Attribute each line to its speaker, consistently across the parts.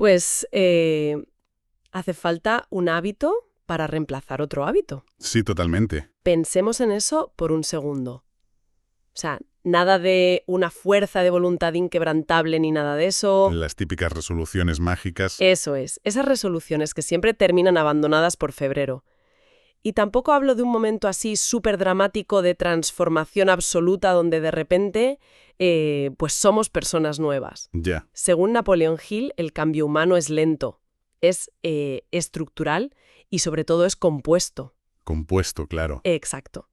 Speaker 1: Pues hace falta un hábito para reemplazar otro hábito.
Speaker 2: Sí, totalmente.
Speaker 1: Pensemos en eso por un segundo. O sea, nada de una fuerza de voluntad inquebrantable ni nada de eso.
Speaker 2: Las típicas resoluciones mágicas.
Speaker 1: Eso es, esas resoluciones que siempre terminan abandonadas por febrero. Y tampoco hablo de un momento así súper dramático de transformación absoluta donde de repente pues somos personas nuevas.
Speaker 2: Ya.
Speaker 1: Según Napoleon Hill, el cambio humano es lento, es estructural y sobre todo es compuesto.
Speaker 2: Compuesto, claro.
Speaker 1: Exacto.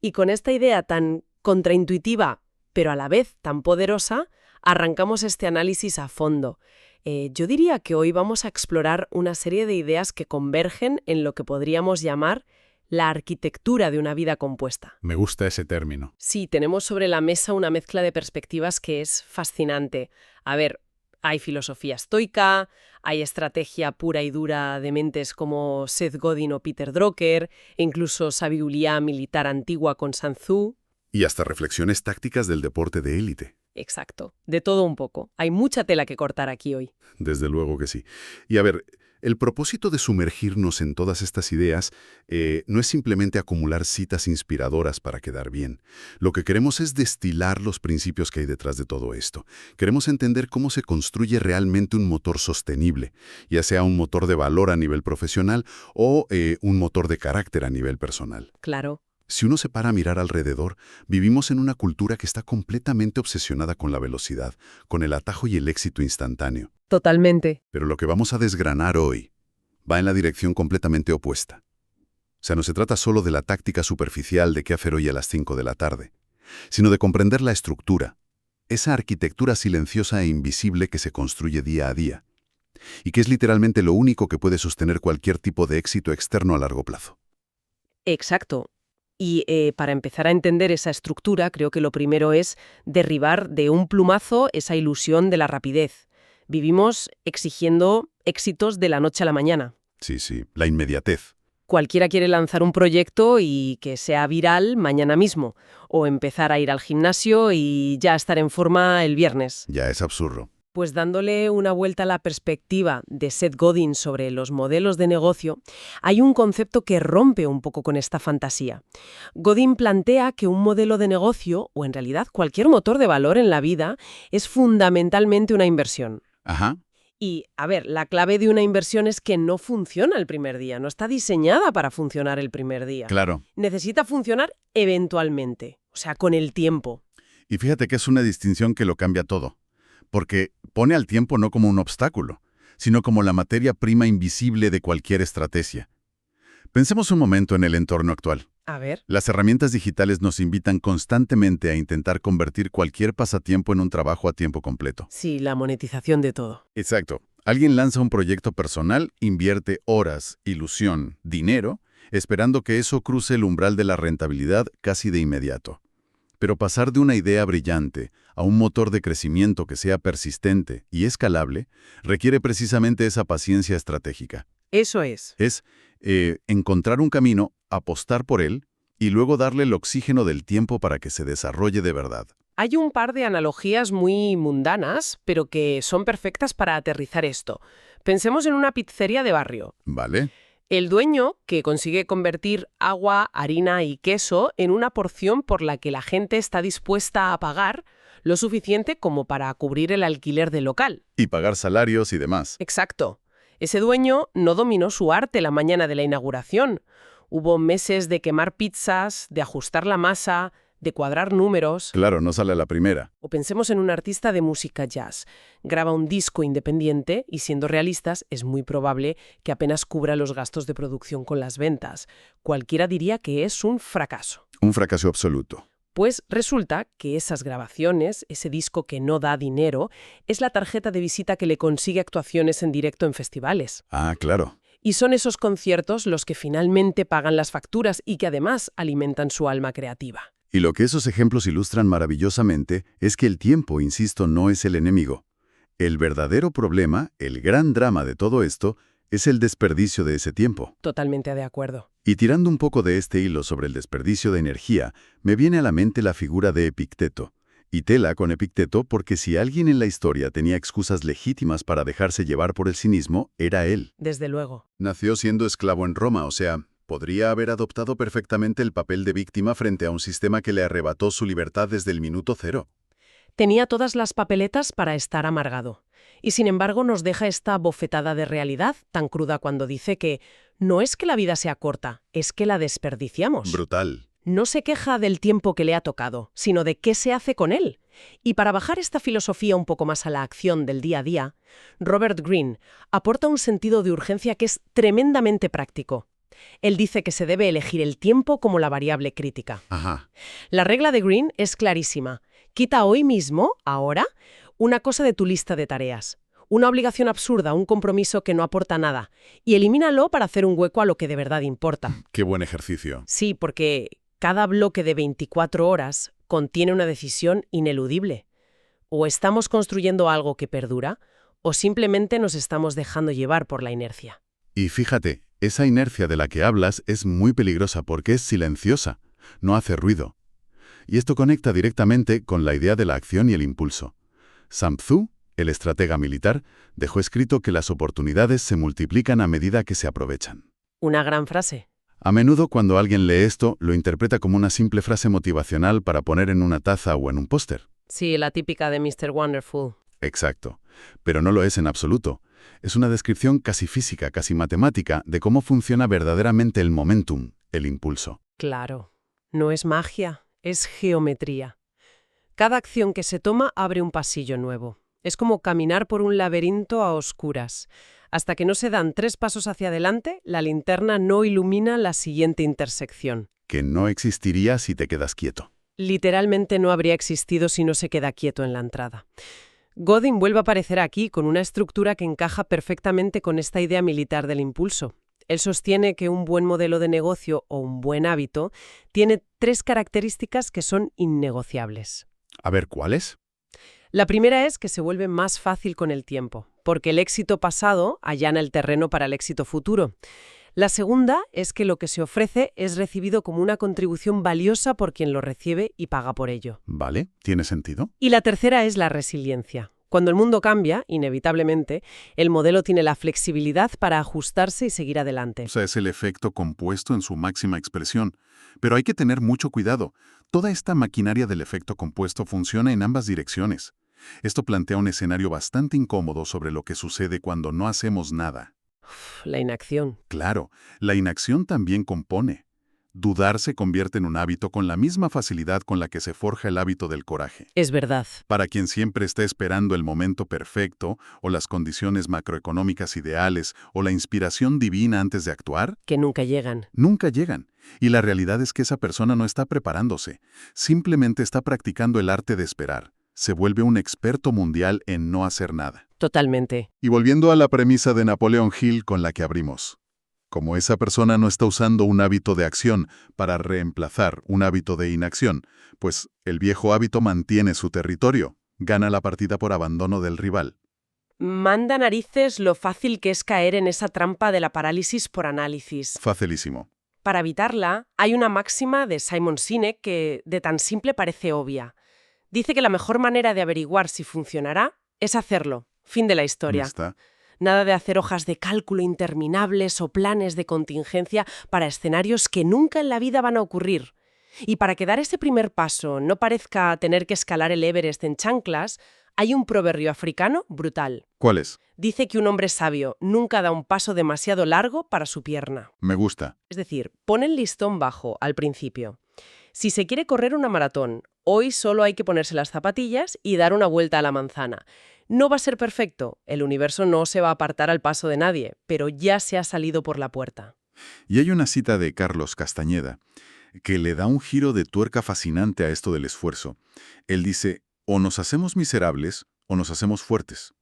Speaker 1: Y con esta idea tan contraintuitiva, pero a la vez tan poderosa, arrancamos este análisis a fondo. Yo diría que hoy vamos a explorar una serie de ideas que convergen en lo que podríamos llamar la arquitectura de una vida compuesta.
Speaker 2: Me gusta ese término.
Speaker 1: Sí, tenemos sobre la mesa una mezcla de perspectivas que es fascinante. A ver, hay filosofía estoica, hay estrategia pura y dura de mentes como Seth Godin o Peter Drucker, e incluso sabiduría militar antigua con Sun Tzu.
Speaker 3: Y hasta reflexiones tácticas del deporte de élite.
Speaker 1: Exacto, de todo un poco. Hay mucha tela que cortar aquí hoy.
Speaker 3: Desde luego que sí. Y a ver, el propósito de sumergirnos en todas estas ideas no es simplemente acumular citas inspiradoras para quedar bien. Lo que queremos es destilar los principios que hay detrás de todo esto. Queremos entender cómo se construye realmente un motor sostenible, ya sea un motor de valor a nivel profesional o un motor de carácter a nivel personal.
Speaker 1: Claro.
Speaker 3: Si uno se para a mirar alrededor, vivimos en una cultura que está completamente obsesionada con la velocidad, con el atajo y el éxito instantáneo.
Speaker 1: Totalmente.
Speaker 3: Pero lo que vamos a desgranar hoy va en la dirección completamente opuesta. O sea, no se trata solo de la táctica superficial de qué hacer hoy a las 5 de la tarde, sino de comprender la estructura, esa arquitectura silenciosa e invisible que se construye día a día, y que es literalmente lo único que puede sostener cualquier tipo de éxito externo a largo plazo.
Speaker 1: Exacto. Y para empezar a entender esa estructura, creo que lo primero es derribar de un plumazo esa ilusión de la rapidez. Vivimos exigiendo éxitos de la noche a la mañana.
Speaker 3: Sí, la inmediatez.
Speaker 1: Cualquiera quiere lanzar un proyecto y que sea viral mañana mismo, o empezar a ir al gimnasio y ya estar en forma el viernes.
Speaker 3: Ya es absurdo.
Speaker 1: Pues dándole una vuelta a la perspectiva de Seth Godin sobre los modelos de negocio, hay un concepto que rompe un poco con esta fantasía. Godin plantea que un modelo de negocio, o en realidad cualquier motor de valor en la vida, es fundamentalmente una inversión.
Speaker 3: Ajá.
Speaker 1: Y, a ver, la clave de una inversión es que no funciona el primer día, no está diseñada para funcionar el primer día.
Speaker 3: Claro.
Speaker 1: Necesita funcionar eventualmente, o sea, con el tiempo.
Speaker 2: Y fíjate que es una distinción que lo cambia todo. Porque pone al tiempo no como un obstáculo, sino como la materia prima invisible de cualquier estrategia. Pensemos un momento en el entorno actual.
Speaker 1: A ver.
Speaker 2: Las herramientas digitales nos invitan constantemente a intentar convertir cualquier pasatiempo en un trabajo a tiempo completo.
Speaker 1: Sí, la monetización de todo.
Speaker 2: Exacto. Alguien lanza un proyecto personal, invierte horas, ilusión, dinero, esperando que eso cruce el umbral de la rentabilidad casi de inmediato. Pero pasar de una idea brillante a un motor de crecimiento que sea persistente y escalable requiere precisamente esa paciencia estratégica.
Speaker 1: Eso es.
Speaker 2: Es encontrar un camino, apostar por él y luego darle el oxígeno del tiempo para que se desarrolle de verdad.
Speaker 1: Hay un par de analogías muy mundanas, pero que son perfectas para aterrizar esto. Pensemos en una pizzería de barrio.
Speaker 2: ¿Vale?
Speaker 1: El dueño, que consigue convertir agua, harina y queso en una porción por la que la gente está dispuesta a pagar lo suficiente como para cubrir el alquiler del local.
Speaker 2: Y pagar salarios y demás.
Speaker 1: Exacto. Ese dueño no dominó su arte la mañana de la inauguración. Hubo meses de quemar pizzas, de ajustar la masa, de cuadrar números.
Speaker 2: Claro, no sale a la primera.
Speaker 1: O pensemos en un artista de música jazz. Graba un disco independiente y, siendo realistas, es muy probable que apenas cubra los gastos de producción con las ventas. Cualquiera diría que es un fracaso.
Speaker 2: Un fracaso absoluto.
Speaker 1: Pues resulta que esas grabaciones, ese disco que no da dinero, es la tarjeta de visita que le consigue actuaciones en directo en festivales.
Speaker 2: Ah, claro.
Speaker 1: Y son esos conciertos los que finalmente pagan las facturas y que además alimentan su alma creativa.
Speaker 2: Y lo que esos ejemplos ilustran maravillosamente es que el tiempo, insisto, no es el enemigo. El verdadero problema, el gran drama de todo esto, es el desperdicio de ese tiempo.
Speaker 1: Totalmente de acuerdo.
Speaker 2: Y tirando un poco de este hilo sobre el desperdicio de energía, me viene a la mente la figura de Epicteto, Y tela con Epicteto porque si alguien en la historia tenía excusas legítimas para dejarse llevar por el cinismo, era él.
Speaker 1: Desde luego.
Speaker 2: Nació siendo esclavo en Roma, o sea, podría haber adoptado perfectamente el papel de víctima frente a un sistema que le arrebató su libertad desde el minuto cero.
Speaker 1: Tenía todas las papeletas para estar amargado. Y sin embargo nos deja esta bofetada de realidad tan cruda cuando dice que no es que la vida sea corta, es que la desperdiciamos.
Speaker 2: Brutal.
Speaker 1: No se queja del tiempo que le ha tocado, sino de qué se hace con él. Y para bajar esta filosofía un poco más a la acción del día a día, Robert Greene aporta un sentido de urgencia que es tremendamente práctico. Él dice que se debe elegir el tiempo como la variable crítica.
Speaker 2: Ajá.
Speaker 1: La regla de Greene es clarísima. Quita hoy mismo, ahora, una cosa de tu lista de tareas. Una obligación absurda, un compromiso que no aporta nada. Y elimínalo para hacer un hueco a lo que de verdad importa.
Speaker 2: Qué buen ejercicio.
Speaker 1: Sí, porque cada bloque de 24 horas contiene una decisión ineludible. O estamos construyendo algo que perdura, o simplemente nos estamos dejando llevar por la inercia.
Speaker 2: Y fíjate, esa inercia de la que hablas es muy peligrosa porque es silenciosa, no hace ruido. Y esto conecta directamente con la idea de la acción y el impulso. Sun Tzu, el estratega militar, dejó escrito que las oportunidades se multiplican a medida que se aprovechan.
Speaker 1: Una gran frase.
Speaker 2: A menudo cuando alguien lee esto, lo interpreta como una simple frase motivacional para poner en una taza o en un póster.
Speaker 1: Sí, la típica de Mr. Wonderful.
Speaker 2: Exacto. Pero no lo es en absoluto. Es una descripción casi física, casi matemática, de cómo funciona verdaderamente el momentum, el impulso.
Speaker 1: Claro. No es magia, es geometría. Cada acción que se toma abre un pasillo nuevo. Es como caminar por un laberinto a oscuras. Hasta que no se dan 3 pasos hacia adelante, la linterna no ilumina la siguiente intersección.
Speaker 2: Que no existiría si te quedas quieto.
Speaker 1: Literalmente no habría existido si no se queda quieto en la entrada. Godin vuelve a aparecer aquí con una estructura que encaja perfectamente con esta idea militar del impulso. Él sostiene que un buen modelo de negocio o un buen hábito tiene 3 características que son innegociables.
Speaker 2: A ver, ¿cuáles?
Speaker 1: La primera es que se vuelve más fácil con el tiempo, porque el éxito pasado allana el terreno para el éxito futuro. La segunda es que lo que se ofrece es recibido como una contribución valiosa por quien lo recibe y paga por ello.
Speaker 2: Vale, ¿tiene sentido?
Speaker 1: Y la tercera es la resiliencia. Cuando el mundo cambia, inevitablemente, el modelo tiene la flexibilidad para ajustarse y seguir adelante.
Speaker 2: O sea, es el efecto compuesto en su máxima expresión. Pero hay que tener mucho cuidado. Toda esta maquinaria del efecto compuesto funciona en ambas direcciones. Esto plantea un escenario bastante incómodo sobre lo que sucede cuando no hacemos nada.
Speaker 1: La inacción.
Speaker 2: Claro, la inacción también compone. Dudar se convierte en un hábito con la misma facilidad con la que se forja el hábito del coraje.
Speaker 1: Es verdad.
Speaker 2: Para quien siempre está esperando el momento perfecto, o las condiciones macroeconómicas ideales, o la inspiración divina antes de actuar,
Speaker 1: Que nunca llegan.
Speaker 2: nunca llegan. Y la realidad es que esa persona no está preparándose, simplemente está practicando el arte de esperar. Se vuelve un experto mundial en no hacer nada.
Speaker 1: Totalmente.
Speaker 2: Y volviendo a la premisa de Napoleon Hill con la que abrimos. Como esa persona no está usando un hábito de acción para reemplazar un hábito de inacción, pues el viejo hábito mantiene su territorio, gana la partida por abandono del rival.
Speaker 1: Manda narices lo fácil que es caer en esa trampa de la parálisis por análisis.
Speaker 2: Facilísimo.
Speaker 1: Para evitarla, hay una máxima de Simon Sinek que de tan simple parece obvia. Dice que la mejor manera de averiguar si funcionará es hacerlo. Fin de la historia.
Speaker 2: ¿Está?
Speaker 1: Nada de hacer hojas de cálculo interminables o planes de contingencia para escenarios que nunca en la vida van a ocurrir. Y para que dar ese primer paso no parezca tener que escalar el Everest en chanclas, hay un proverbio africano brutal.
Speaker 2: ¿Cuál es?
Speaker 1: Dice que un hombre sabio nunca da un paso demasiado largo para su pierna.
Speaker 2: Me gusta.
Speaker 1: Es decir, pon el listón bajo al principio. Si se quiere correr una maratón, hoy solo hay que ponerse las zapatillas y dar una vuelta a la manzana. No va a ser perfecto, el universo no se va a apartar al paso de nadie, pero ya se ha salido por la puerta.
Speaker 2: Y hay una cita de Carlos Castañeda que le da un giro de tuerca fascinante a esto del esfuerzo. Él dice, o nos hacemos miserables o nos hacemos fuertes.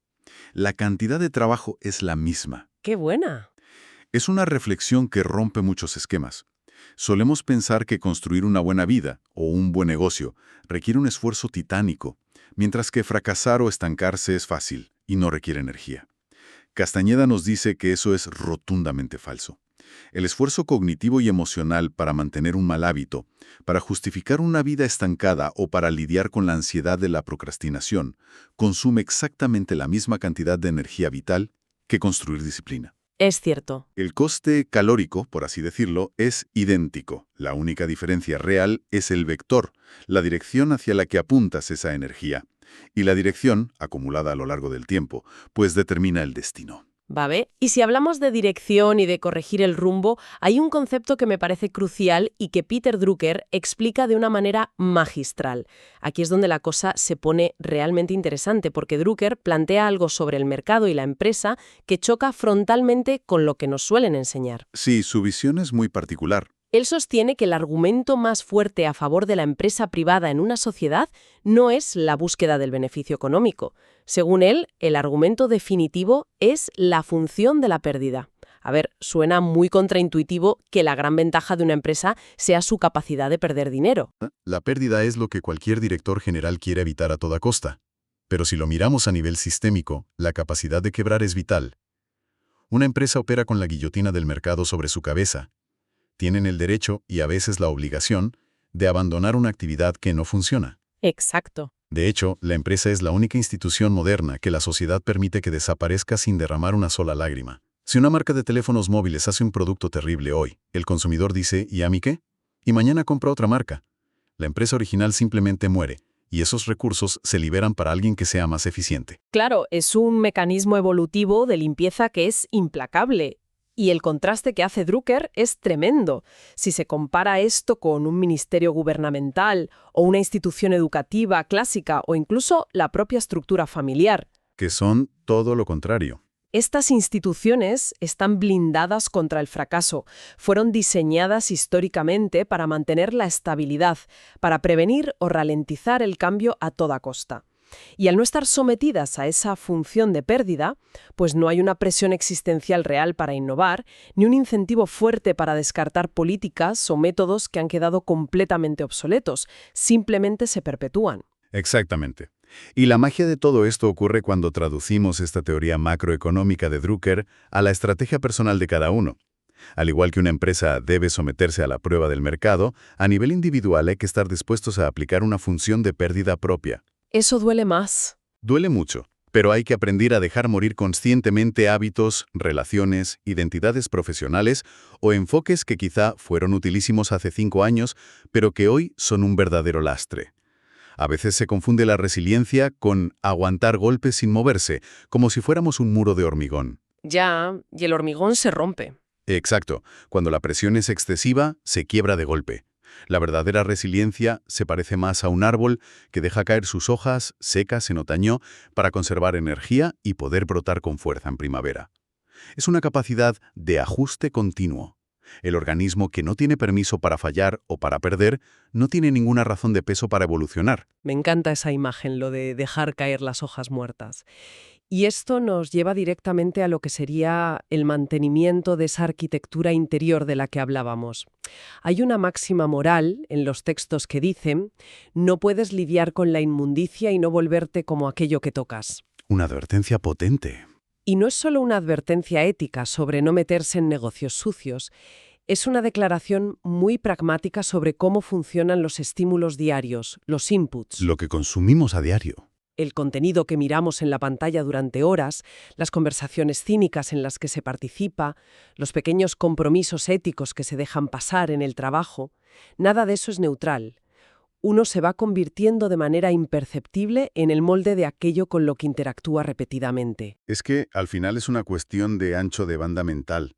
Speaker 2: La cantidad de trabajo es la misma.
Speaker 1: ¡Qué buena!
Speaker 2: Es una reflexión que rompe muchos esquemas. Solemos pensar que construir una buena vida o un buen negocio requiere un esfuerzo titánico, mientras que fracasar o estancarse es fácil y no requiere energía. Castañeda nos dice que eso es rotundamente falso. El esfuerzo cognitivo y emocional para mantener un mal hábito, para justificar una vida estancada o para lidiar con la ansiedad de la procrastinación, consume exactamente la misma cantidad de energía vital que construir disciplina.
Speaker 1: Es cierto.
Speaker 2: El coste calórico, por así decirlo, es idéntico. La única diferencia real es el vector, la dirección hacia la que apuntas esa energía. Y la dirección, acumulada a lo largo del tiempo, pues determina el destino.
Speaker 1: ¿Vale? Y si hablamos de dirección y de corregir el rumbo, hay un concepto que me parece crucial y que Peter Drucker explica de una manera magistral. Aquí es donde la cosa se pone realmente interesante, porque Drucker plantea algo sobre el mercado y la empresa que choca frontalmente con lo que nos suelen enseñar.
Speaker 2: Sí, su visión es muy particular.
Speaker 1: Él sostiene que el argumento más fuerte a favor de la empresa privada en una sociedad no es la búsqueda del beneficio económico. Según él, el argumento definitivo es la función de la pérdida. A ver, suena muy contraintuitivo que la gran ventaja de una empresa sea su capacidad de perder dinero.
Speaker 3: La pérdida es lo que cualquier director general quiere evitar a toda costa. Pero si lo miramos a nivel sistémico, la capacidad de quebrar es vital. Una empresa opera con la guillotina del mercado sobre su cabeza. Tienen el derecho, y a veces la obligación, de abandonar una actividad que no funciona.
Speaker 1: Exacto.
Speaker 3: De hecho, la empresa es la única institución moderna que la sociedad permite que desaparezca sin derramar una sola lágrima. Si una marca de teléfonos móviles hace un producto terrible hoy, el consumidor dice, ¿y a mí qué? Y mañana compra otra marca. La empresa original simplemente muere, y esos recursos se liberan para alguien que sea más eficiente.
Speaker 1: Claro, es un mecanismo evolutivo de limpieza que es implacable. Y el contraste que hace Drucker es tremendo. Si se compara esto con un ministerio gubernamental o una institución educativa clásica o incluso la propia estructura familiar.
Speaker 3: Que son todo lo contrario.
Speaker 1: Estas instituciones están blindadas contra el fracaso. Fueron diseñadas históricamente para mantener la estabilidad, para prevenir o ralentizar el cambio a toda costa. Y al no estar sometidas a esa función de pérdida, pues no hay una presión existencial real para innovar, ni un incentivo fuerte para descartar políticas o métodos que han quedado completamente obsoletos, simplemente se perpetúan.
Speaker 3: Exactamente. Y la magia de todo esto ocurre cuando traducimos esta teoría macroeconómica de Drucker a la estrategia personal de cada uno. Al igual que una empresa debe someterse a la prueba del mercado, a nivel individual hay que estar dispuestos a aplicar una función de pérdida propia.
Speaker 1: Eso duele más.
Speaker 3: Duele mucho, pero hay que aprender a dejar morir conscientemente hábitos, relaciones, identidades profesionales o enfoques que quizá fueron utilísimos hace 5 años, pero que hoy son un verdadero lastre. A veces se confunde la resiliencia con aguantar golpes sin moverse, como si fuéramos un muro de hormigón.
Speaker 1: Ya, y el hormigón se rompe.
Speaker 3: Exacto. Cuando la presión es excesiva, se quiebra de golpe. La verdadera resiliencia se parece más a un árbol que deja caer sus hojas secas en otoño para conservar energía y poder brotar con fuerza en primavera. Es una capacidad de ajuste continuo. El organismo que no tiene permiso para fallar o para perder no tiene ninguna razón de peso para evolucionar.
Speaker 1: Me encanta esa imagen, lo de dejar caer las hojas muertas. Y esto nos lleva directamente a lo que sería el mantenimiento de esa arquitectura interior de la que hablábamos. Hay una máxima moral en los textos que dicen: no puedes lidiar con la inmundicia y no volverte como aquello que tocas.
Speaker 3: Una advertencia potente.
Speaker 1: Y no es solo una advertencia ética sobre no meterse en negocios sucios, es una declaración muy pragmática sobre cómo funcionan los estímulos diarios, los inputs.
Speaker 3: Lo que consumimos a diario.
Speaker 1: El contenido que miramos en la pantalla durante horas, las conversaciones cínicas en las que se participa, los pequeños compromisos éticos que se dejan pasar en el trabajo, nada de eso es neutral. Uno se va convirtiendo de manera imperceptible en el molde de aquello con lo que interactúa repetidamente.
Speaker 2: Es que al final es una cuestión de ancho de banda mental.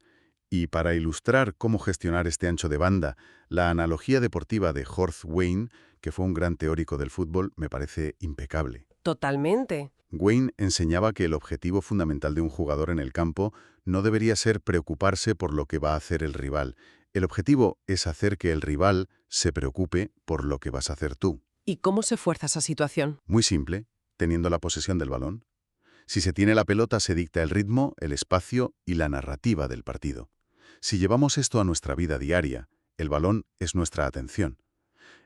Speaker 2: Y para ilustrar cómo gestionar este ancho de banda, la analogía deportiva de Horst Wayne, que fue un gran teórico del fútbol, me parece impecable.
Speaker 1: Totalmente.
Speaker 2: Wayne enseñaba que el objetivo fundamental de un jugador en el campo no debería ser preocuparse por lo que va a hacer el rival. El objetivo es hacer que el rival se preocupe por lo que vas a hacer tú.
Speaker 1: ¿Y cómo se fuerza esa situación?
Speaker 2: Muy simple, teniendo la posesión del balón. Si se tiene la pelota, se dicta el ritmo, el espacio y la narrativa del partido. Si llevamos esto a nuestra vida diaria, el balón es nuestra atención.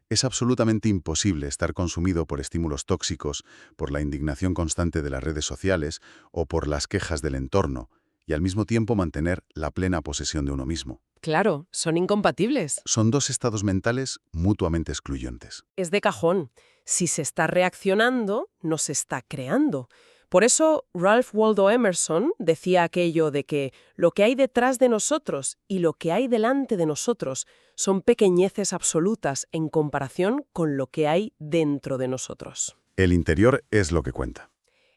Speaker 2: Es absolutamente imposible estar consumido por estímulos tóxicos, por la indignación constante de las redes sociales o por las quejas del entorno,
Speaker 3: y al mismo tiempo mantener la plena posesión de uno mismo.
Speaker 1: Claro, son incompatibles.
Speaker 3: Son dos estados mentales mutuamente excluyentes.
Speaker 1: Es de cajón. Si se está reaccionando, no se está creando. Por eso Ralph Waldo Emerson decía aquello de que lo que hay detrás de nosotros y lo que hay delante de nosotros son pequeñeces absolutas en comparación con lo que hay dentro de nosotros.
Speaker 3: El interior es lo que cuenta.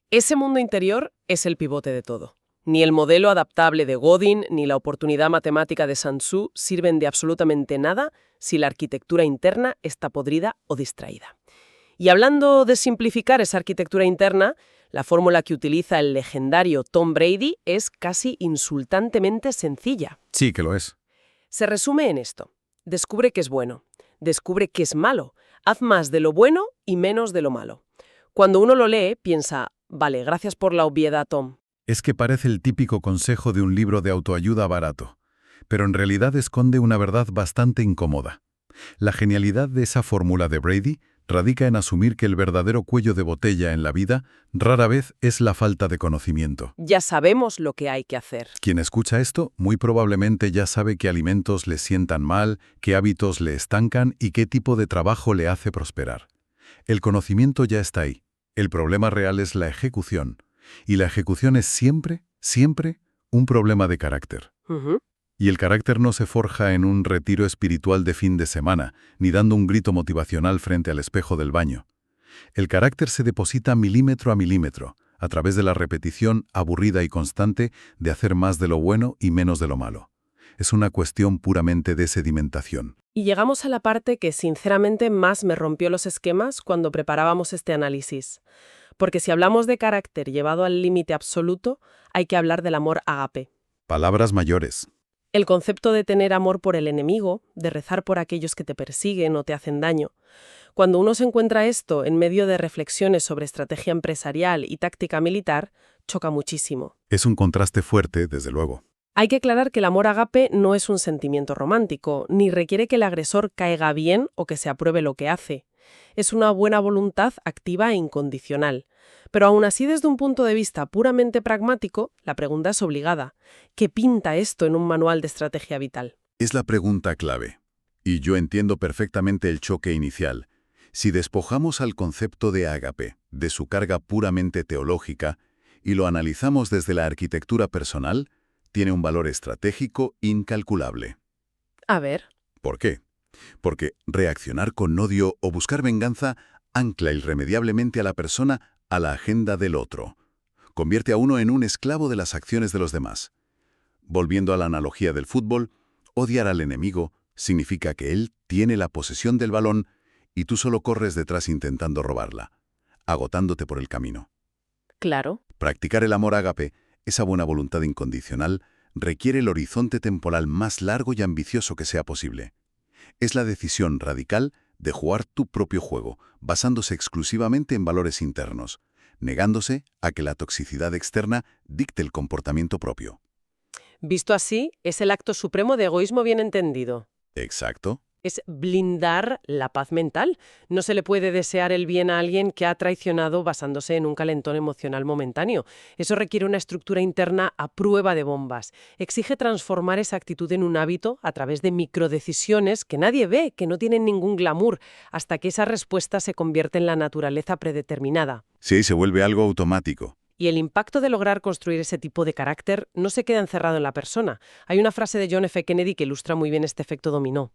Speaker 1: Ese mundo interior es el pivote de todo. Ni el modelo adaptable de Godin ni la oportunidad matemática de Sun Tzu sirven de absolutamente nada si la arquitectura interna está podrida o distraída. Y hablando de simplificar esa arquitectura interna, la fórmula que utiliza el legendario Tom Brady es casi insultantemente sencilla.
Speaker 2: Sí, que lo es.
Speaker 1: Se resume en esto. Descubre qué es bueno. Descubre qué es malo. Haz más de lo bueno y menos de lo malo. Cuando uno lo lee, piensa, vale, gracias por la obviedad, Tom.
Speaker 2: Es que parece el típico consejo de un libro de autoayuda barato, pero en realidad esconde una verdad bastante incómoda. La genialidad de esa fórmula de Brady radica en asumir que el verdadero cuello de botella en la vida rara vez es la falta de conocimiento.
Speaker 1: Ya sabemos lo que hay que hacer.
Speaker 2: Quien escucha esto muy probablemente ya sabe qué alimentos le sientan mal, qué hábitos le estancan y qué tipo de trabajo le hace prosperar. El conocimiento ya está ahí. El problema real es la ejecución. Y la ejecución es siempre, siempre, un problema de carácter. Y el carácter no se forja en un retiro espiritual de fin de semana, ni dando un grito motivacional frente al espejo del baño. El carácter se deposita milímetro a milímetro, a través de la repetición aburrida y constante de hacer más de lo bueno y menos de lo malo. Es una cuestión puramente de sedimentación.
Speaker 1: Y llegamos a la parte que sinceramente más me rompió los esquemas cuando preparábamos este análisis. Porque si hablamos de carácter llevado al límite absoluto, hay que hablar del amor ágape.
Speaker 2: Palabras mayores.
Speaker 1: El concepto de tener amor por el enemigo, de rezar por aquellos que te persiguen o te hacen daño. Cuando uno se encuentra esto en medio de reflexiones sobre estrategia empresarial y táctica militar, choca muchísimo.
Speaker 2: Es un contraste fuerte, desde luego.
Speaker 1: Hay que aclarar que el amor ágape no es un sentimiento romántico, ni requiere que el agresor caiga bien o que se apruebe lo que hace. Es una buena voluntad activa e incondicional. Pero aún así, desde un punto de vista puramente pragmático, la pregunta es obligada. ¿Qué pinta esto en un manual de estrategia vital?
Speaker 3: Es la pregunta clave. Y yo entiendo perfectamente el choque inicial. Si despojamos al concepto de ágape de su carga puramente teológica y lo analizamos desde la arquitectura personal, tiene un valor estratégico incalculable.
Speaker 1: A ver.
Speaker 3: ¿Por qué? Porque reaccionar con odio o buscar venganza ancla irremediablemente a la persona a la agenda del otro. Convierte a uno en un esclavo de las acciones de los demás. Volviendo a la analogía del fútbol, odiar al enemigo significa que él tiene la posesión del balón y tú solo corres detrás intentando robarla, agotándote por el camino.
Speaker 1: Claro.
Speaker 3: Practicar el amor ágape, esa buena voluntad incondicional, requiere el horizonte temporal más largo y ambicioso que sea posible. Es la decisión radical de jugar tu propio juego, basándose exclusivamente en valores internos, negándose a que la toxicidad externa dicte el comportamiento propio.
Speaker 1: Visto así, es el acto supremo de egoísmo bien entendido.
Speaker 3: Exacto.
Speaker 1: Es blindar la paz mental. No se le puede desear el bien a alguien que ha traicionado basándose en un calentón emocional momentáneo. Eso requiere una estructura interna a prueba de bombas. Exige transformar esa actitud en un hábito a través de microdecisiones que nadie ve, que no tienen ningún glamour, hasta que esa respuesta se convierte en la naturaleza predeterminada.
Speaker 3: Sí, se vuelve algo automático.
Speaker 1: Y el impacto de lograr construir ese tipo de carácter no se queda encerrado en la persona. Hay una frase de John F. Kennedy que ilustra muy bien este efecto dominó.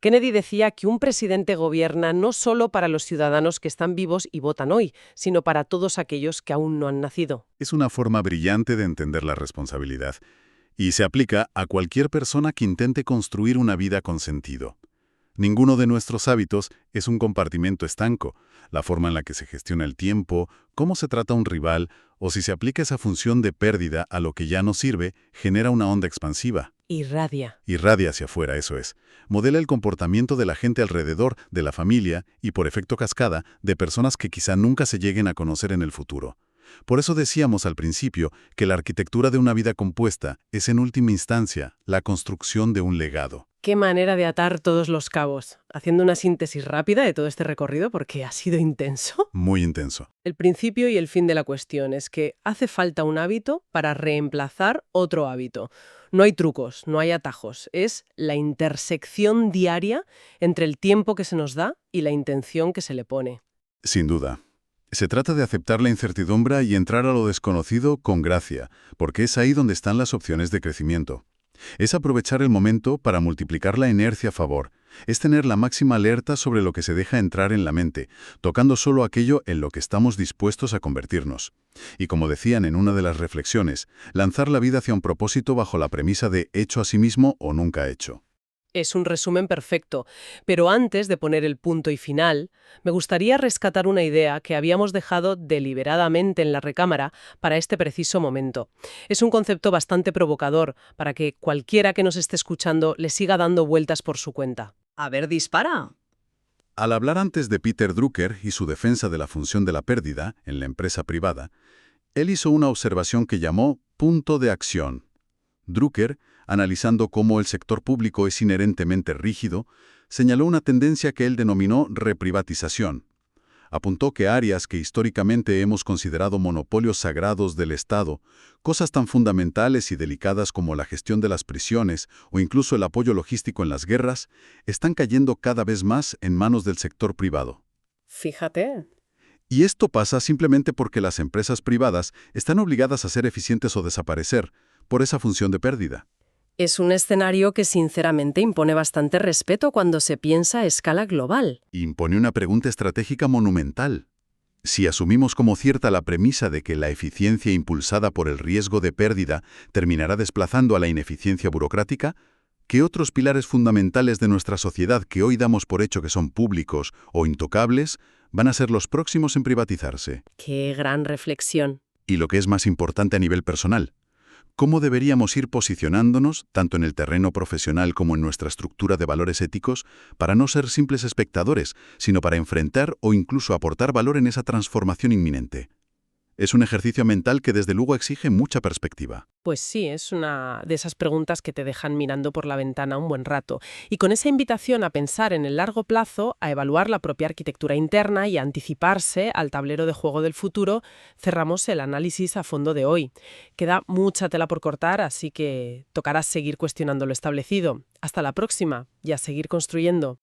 Speaker 1: Kennedy decía que un presidente gobierna no solo para los ciudadanos que están vivos y votan hoy, sino para todos aquellos que aún no han nacido.
Speaker 3: Es una forma brillante de entender la responsabilidad. Y se aplica a cualquier persona que intente construir una vida con sentido. Ninguno de nuestros hábitos es un compartimento estanco. La forma en la que se gestiona el tiempo, cómo se trata a un rival, o si se aplica esa función de pérdida a lo que ya no sirve, genera una onda expansiva.
Speaker 1: Irradia.
Speaker 3: Irradia hacia afuera, eso es. Modela el comportamiento de la gente alrededor, de la familia y, por efecto cascada, de personas que quizá nunca se lleguen a conocer en el futuro. Por eso decíamos al principio que la arquitectura de una vida compuesta es en última instancia la construcción de un legado.
Speaker 1: Qué manera de atar todos los cabos, haciendo una síntesis rápida de todo este recorrido porque ha sido intenso.
Speaker 2: Muy intenso.
Speaker 1: El principio y el fin de la cuestión es que hace falta un hábito para reemplazar otro hábito. No hay trucos, no hay atajos, es la intersección diaria entre el tiempo que se nos da y la intención que se le pone.
Speaker 2: Sin duda. Se trata de aceptar la incertidumbre y entrar a lo desconocido con gracia, porque es ahí donde están las opciones de crecimiento. Es aprovechar el momento para multiplicar la inercia a favor. Es tener la máxima alerta sobre lo que se deja entrar en la mente, tocando solo aquello en lo que estamos dispuestos a convertirnos. Y como decían en una de las reflexiones, lanzar la vida hacia un propósito bajo la premisa de hecho a sí mismo o nunca hecho.
Speaker 1: Es un resumen perfecto, pero antes de poner el punto y final, me gustaría rescatar una idea que habíamos dejado deliberadamente en la recámara para este preciso momento. Es un concepto bastante provocador para que cualquiera que nos esté escuchando le siga dando vueltas por su cuenta.
Speaker 4: A ver, dispara.
Speaker 2: Al hablar antes de Peter Drucker y su defensa de la función de la pérdida en la empresa privada, él hizo una observación que llamó punto de acción. Drucker, analizando cómo el sector público es inherentemente rígido, señaló una tendencia que él denominó reprivatización. Apuntó que áreas que históricamente hemos considerado monopolios sagrados del Estado, cosas tan fundamentales y delicadas como la gestión de las prisiones o incluso el apoyo logístico en las guerras, están cayendo cada vez más en manos del sector privado.
Speaker 1: Fíjate.
Speaker 2: Y esto pasa simplemente porque las empresas privadas están obligadas a ser eficientes o desaparecer por esa función de pérdida.
Speaker 1: Es un escenario que sinceramente impone bastante respeto cuando se piensa a escala global.
Speaker 2: Impone una pregunta estratégica monumental. Si asumimos como cierta la premisa de que la eficiencia impulsada por el riesgo de pérdida terminará desplazando a la ineficiencia burocrática, ¿qué otros pilares fundamentales de nuestra sociedad que hoy damos por hecho que son públicos o intocables van a ser los próximos en privatizarse?
Speaker 1: Qué gran reflexión.
Speaker 2: Y lo que es más importante a nivel personal, ¿cómo deberíamos ir posicionándonos, tanto en el terreno profesional como en nuestra estructura de valores éticos, para no ser simples espectadores, sino para enfrentar o incluso aportar valor en esa transformación inminente? Es un ejercicio mental que desde luego exige mucha perspectiva.
Speaker 1: Pues sí, es una de esas preguntas que te dejan mirando por la ventana un buen rato. Y con esa invitación a pensar en el largo plazo, a evaluar la propia arquitectura interna y a anticiparse al tablero de juego del futuro, cerramos el análisis a fondo de hoy. Queda mucha tela por cortar, así que tocará seguir cuestionando lo establecido. Hasta la próxima y a seguir construyendo.